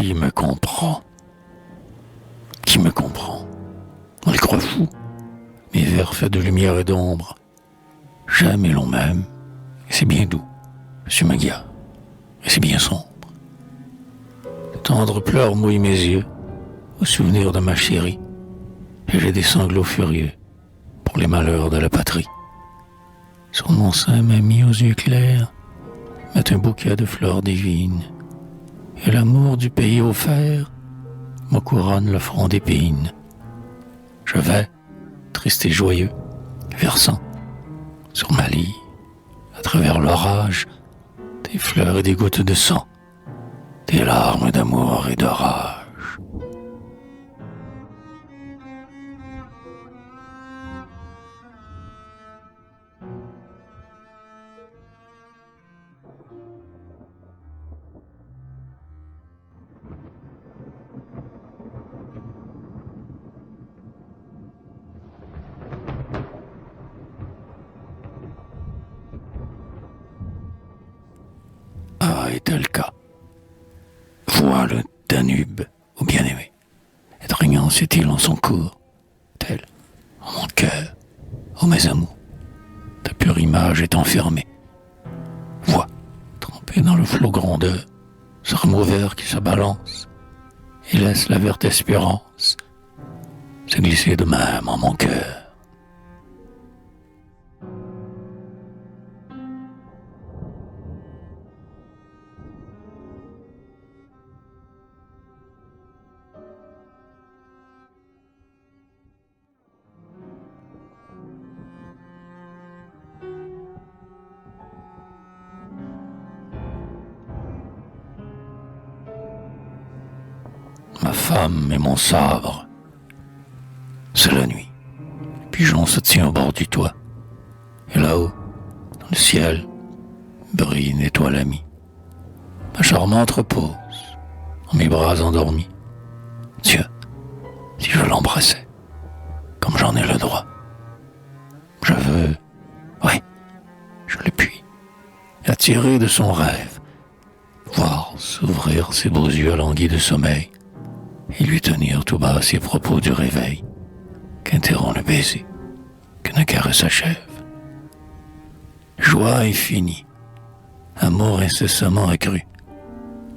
Qui me comprend? Qui me comprend? On les croit fous, mes vers faits de lumière et d'ombre. J'aime et l'on m'aime, et c'est bien doux, monsieur Maguia, et c'est bien sombre. De tendres pleurs mouillent mes yeux, au souvenir de ma chérie, et j'ai des sanglots furieux pour les malheurs de la patrie. Sur mon sein, mamie aux yeux clairs met un bouquet de fleurs divines, et l'amour du pays offert me couronne le front d'épines. Je vais, triste et joyeux, versant sur ma lie, à travers l'orage, des fleurs et des gouttes de sang, des larmes d'amour et de rage. Ah, et tel cas, vois le Danube, ô bien-aimé, et draignant cette île en son cours, tel, en mon cœur, ô mes amours, ta pure image est enfermée. Vois, trempé dans le flot grondeur, ce rameau vert qui se balance, et laisse la verte espérance se glisser de même en mon cœur. Ma femme et mon sabre. C'est la nuit. Le pigeon se tient au bord du toit. Et là-haut, dans le ciel, brille une étoile amie. Ma charmante repose, en mes bras endormis. Dieu, si je l'embrassais, comme j'en ai le droit. Je veux, oui, je le puis, attirer de son rêve, voir s'ouvrir ses beaux yeux languis de sommeil, et lui tenir tout bas ses propos du réveil, qu'interrompt le baiser, qu'une caresse achève. Joie infinie, amour incessamment accru,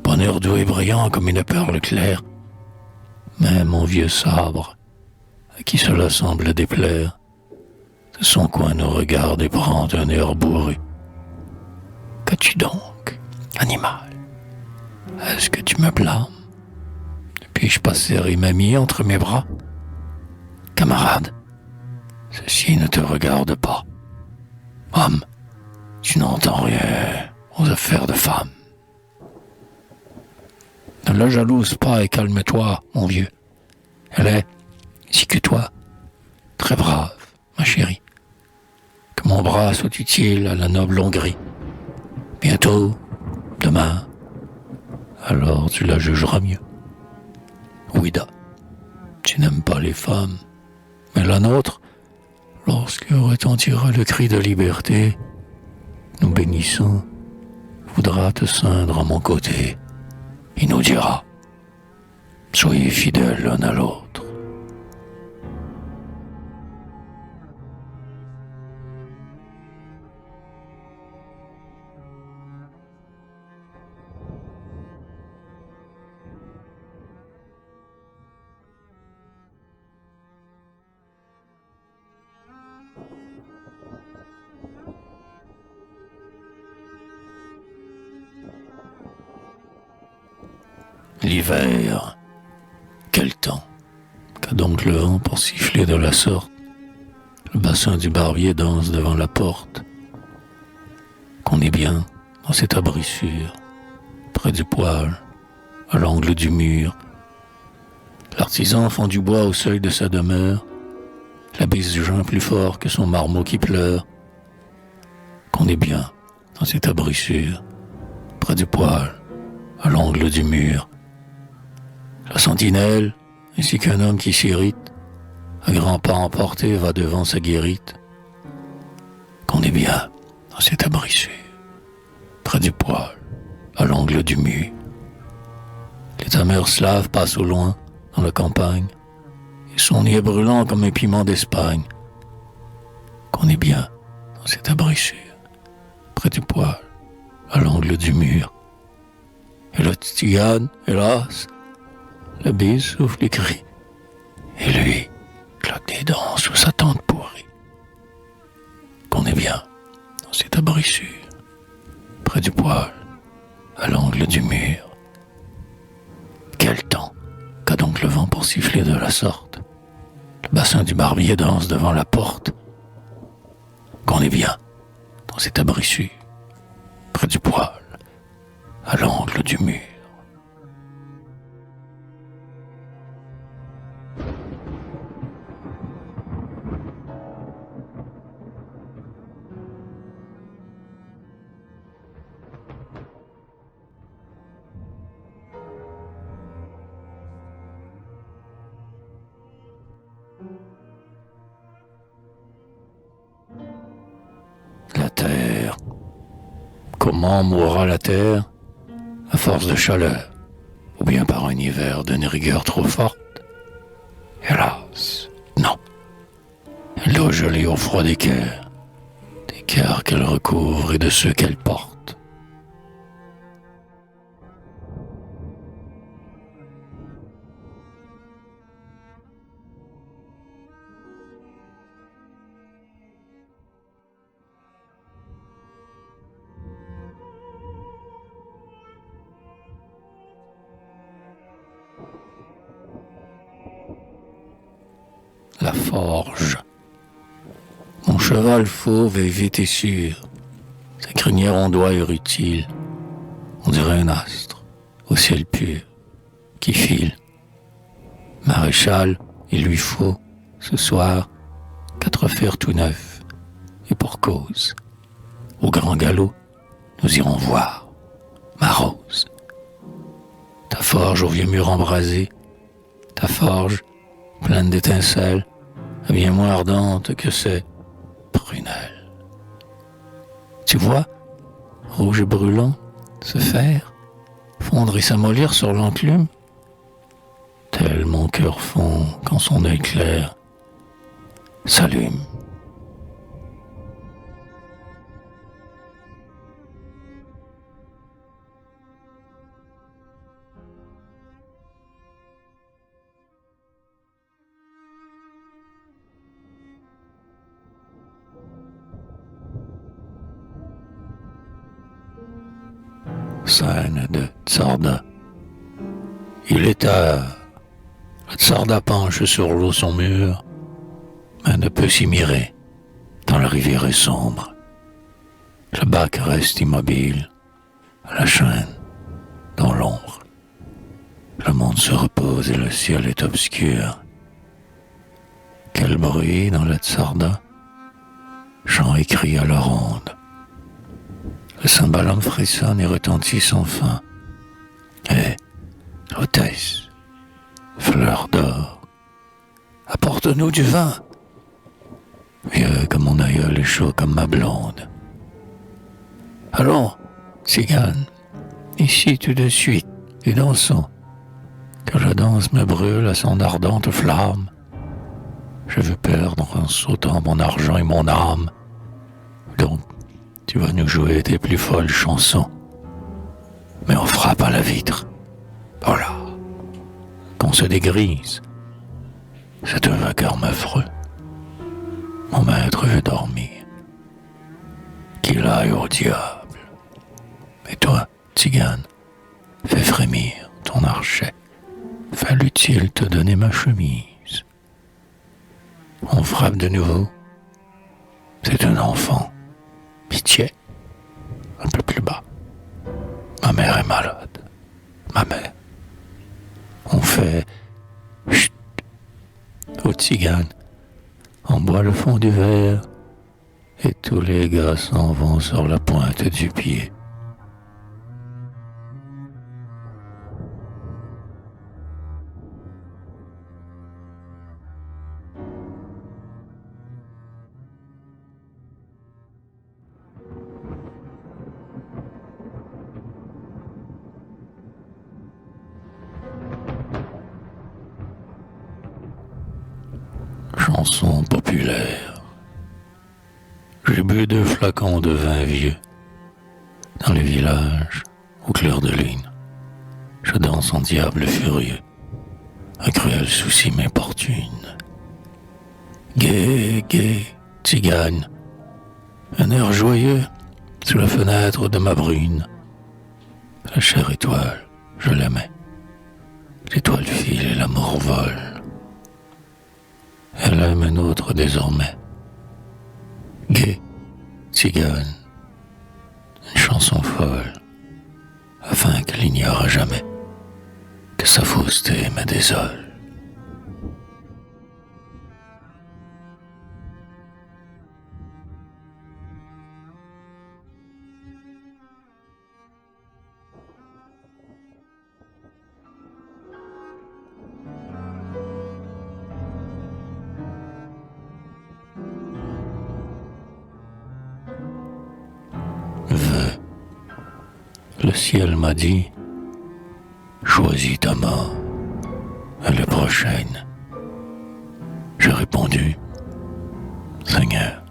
bonheur doux et brillant comme une perle claire, mais mon vieux sabre, à qui cela semble déplaire, de son coin nous regarde et prend un air bourru. Qu'as-tu donc, animal? Est-ce que tu me blâmes? Puis-je passer mamie entre mes bras? Camarade, ceci ne te regarde pas. Homme, tu n'entends rien aux affaires de femme. Ne la jalouse pas et calme-toi, mon vieux. Elle est, ainsi que toi, très brave, ma chérie. Que mon bras soit utile à la noble Hongrie. Bientôt, demain, alors tu la jugeras mieux. Ouida, tu n'aimes pas les femmes, mais la nôtre, lorsque retentira le cri de liberté, nous bénissons, voudra te ceindre à mon côté, et nous dira, soyez fidèles l'un à l'autre. L'hiver, quel temps, qu'a donc le vent pour siffler de la sorte? Le bassin du barbier danse devant la porte. Qu'on est bien dans cette abrissure, près du poêle, à l'angle du mur. L'artisan fend du bois au seuil de sa demeure, la bise joint plus fort que son marmot qui pleure. Qu'on est bien dans cette abrissure, près du poêle, à l'angle du mur. La sentinelle, ainsi qu'un homme qui s'irrite, à grands pas emporté va devant sa guérite. Qu'on est bien dans cette abrissure, près du poêle, à l'angle du mur. que ta mère slave passe au loin, dans la campagne, et son nez brûlant comme un piment d'Espagne, qu'on est bien dans cette abrissure, près du poêle, à l'angle du mur. Et la tzigane, hélas, le bise souffle et crie, et lui claque des dents sous sa tente pourrie. Qu'on est bien dans cette abrissure, près du poêle, à l'angle du mur. Quel temps qu'a donc le vent pour siffler de la sorte? Le bassin du barbier danse devant la porte. Qu'on est bien dans cette abrissure, près du poêle, à l'angle du mur. La terre. Comment mourra la terre? À force de chaleur, ou bien par un hiver d'une rigueur trop forte? Hélas, non. Elle doit geler au froid des cœurs qu'elle recouvre et de ceux qu'elle porte. La forge. Mon cheval fauve est vite et sûr. Sa crinière ondoie est utile. On dirait un astre, au ciel pur, qui file. Maréchal, il lui faut, ce soir, 4 fers tout neufs. Et pour cause, au grand galop, nous irons voir ma rose. Ta forge au vieux mur embrasé, ta forge, pleine d'étincelles, bien moins ardente que ces prunelles. Tu vois, rouge et brûlant, ce fer, fondre et s'amollir sur l'enclume, tel mon cœur fond quand son œil clair s'allume. Scène de Tsarda. Il est tard. Le Tsarda penche sur l'eau son mur, mais ne peut s'y mirer, tant la rivière est sombre. Le bac reste immobile, à la chaîne, dans l'ombre. Le monde se repose et le ciel est obscur. Quel bruit dans la Tsarda, chant et cri à la ronde. Le cymbalum frissonne et retentit sans fin. Et l'hôtesse, fleur d'or, apporte-nous du vin. Vieux comme mon aïeul et chaud comme ma blonde. Allons, tzigane, ici tout de suite, et dansons. Que la danse me brûle à son ardente flamme. Je veux perdre en sautant mon argent et mon âme. Donc, tu vas nous jouer tes plus folles chansons. Mais on frappe à la vitre. Voilà. Qu'on se dégrise. C'est un vacarme affreux. Mon maître veut dormir. Qu'il aille au diable. Et toi, tzigane, fais frémir ton archet. Fallut-il te donner ma chemise? On frappe de nouveau. C'est un enfant. Pitié. Un peu plus bas. Ma mère est malade. Ma mère. On fait chut aux tziganes. On boit le fond du verre et tous les gars s'en vont sur la pointe du pied. chanson populaire. J'ai bu 2 flacons de vin vieux dans les villages au clair de lune. Je danse en diable furieux, un cruel souci m'importune. Gai, gai, tzigane, un air joyeux sous la fenêtre de ma brune. La chère étoile, je l'aimais. L'étoile file et l'amour vole. Elle aime un autre désormais. Gai, tzigane, une chanson folle, afin qu'elle ignore jamais que sa fausseté me désole. Le ciel m'a dit, choisis ta mort, elle est prochaine. J'ai répondu, Seigneur,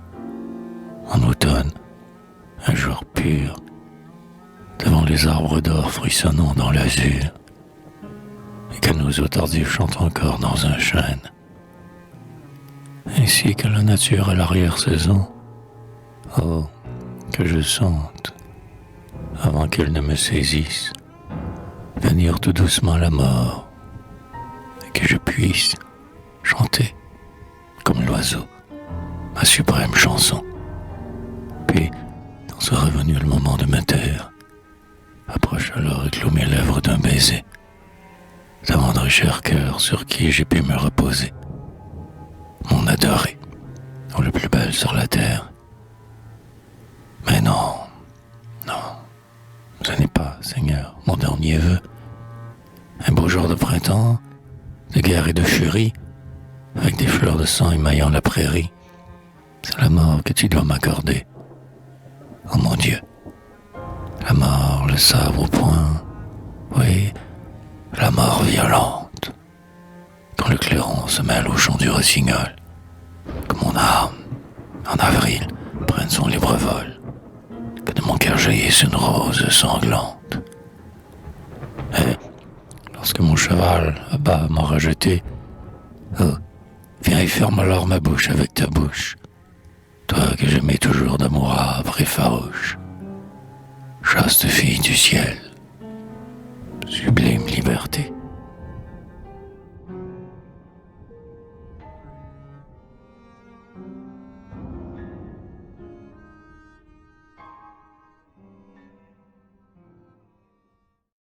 en automne, un jour pur, devant les arbres d'or frissonnant dans l'azur, et que nos tardifs chantent encore dans un chêne, ainsi que la nature à l'arrière-saison, oh, que je sente, avant qu'elle ne me saisisse, venir tout doucement la mort, et que je puisse chanter, comme l'oiseau, ma suprême chanson. Puis, quand sera venu le moment de me taire, approche alors et clôt mes lèvres d'un baiser, tendre cher cœur sur qui j'ai pu me reposer, mon adoré, ou le plus belle sur la terre. Mais non, ce n'est pas, Seigneur, mon dernier vœu. Un beau jour de printemps, de guerre et de furie, avec des fleurs de sang émaillant la prairie, c'est la mort que tu dois m'accorder. Oh mon Dieu, la mort, le sabre au poing, oui, la mort violente, quand le clairon se mêle au chant du rossignol, que mon âme, en avril, prenne son libre vol, que de mon cœur jaillisse une rose sanglante. Et lorsque mon cheval à bas m'aura jeté, oh, viens et ferme alors ma bouche avec ta bouche, toi que j'aimais toujours d'amour âpre et farouche, chaste fille du ciel.